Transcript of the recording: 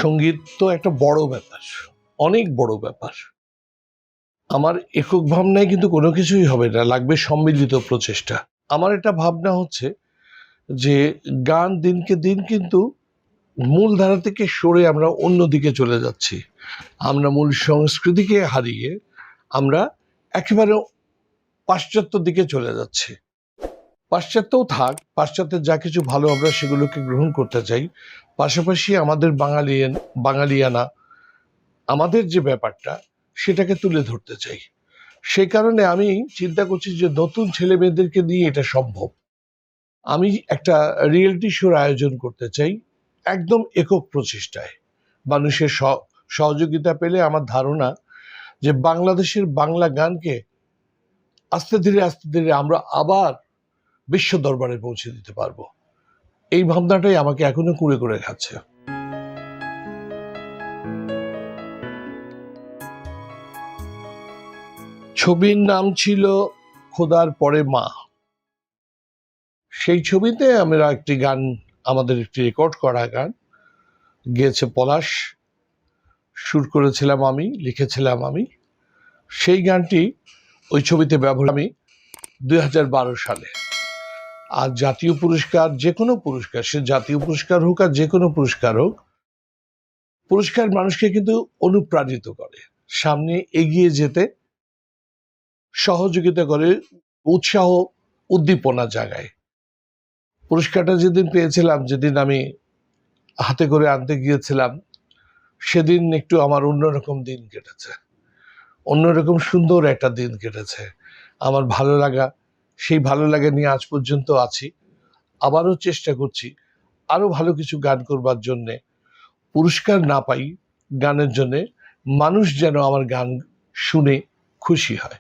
সঙ্গীত তো একটা বড় ব্যাপার, অনেক বড় ব্যাপার। আমার একক ভাবনায় কিন্তু কোনো কিছুই হবে না, লাগবে সম্মিলিত প্রচেষ্টা। আমার একটা ভাবনা হচ্ছে যে গান দিনকে দিন কিন্তু মূল ধারা থেকে সরে আমরা অন্যদিকে চলে যাচ্ছি। আমরা মূল সংস্কৃতিকে হারিয়ে আমরা একেবারে পাশ্চাত্যের দিকে চলে যাচ্ছি। পাশ্চাত্যও থাক, পাশ্চাত্যের যা কিছু ভালো আমরা সেগুলোকে গ্রহণ করতে চাই, পাশাপাশি আমাদের বাঙালিয়ানা, আমাদের যে ব্যাপারটা সেটাকে তুলে ধরতে চাই। সেই কারণে আমি চিন্তা করছি যে নতুন ছেলে মেয়েদেরকে নিয়ে এটা সম্ভব। আমি একটা রিয়েলিটি শোর আয়োজন করতে চাই, একদম একক প্রচেষ্টায়। মানুষের সহযোগিতা পেলে আমার ধারণা যে বাংলাদেশের বাংলা গানকে আস্তে ধীরে আমরা আবার বিশ্ব দরবারে পৌঁছে দিতে পারবো। এই ভাবনাটাই আমাকে এখনো কুড়ে করে খাচ্ছে। ছবির নাম ছিল খোদার পরে মা। সেই ছবিতে আমরা একটি গান, আমাদের একটি রেকর্ড করা গান গেয়েছে পলাশ, সুর করেছিলাম আমি, লিখেছিলাম আমি। সেই গানটি ওই ছবিতে ব্যবহার আমি 2012 সালে। আর জাতীয় পুরস্কার, যে কোনো পুরস্কার, সে জাতীয় পুরস্কার হোক আর যে কোনো পুরস্কার হোক, পুরস্কার মানুষকে কিন্তু অনুপ্রাণিত করে, সামনে এগিয়ে যেতে সহযোগিতা করে, উৎসাহ উদ্দীপনা জাগায়। পুরস্কারটা যেদিন পেয়েছিলাম, যেদিন আমি হাতে করে আনতে গিয়েছিলাম, সেদিন একটু আমার অন্যরকম দিন কেটেছে, অন্যরকম সুন্দর একটা দিন কেটেছে। আমার ভালো লাগা, সেই ভালো লাগা নিয়ে আজ পর্যন্ত আছি। আবারও চেষ্টা করছি আরো ভালো কিছু গান করবার জন্যে। পুরস্কার না পাই গানের জন্যে, মানুষ যেন আমার গান শুনে খুশি হয়।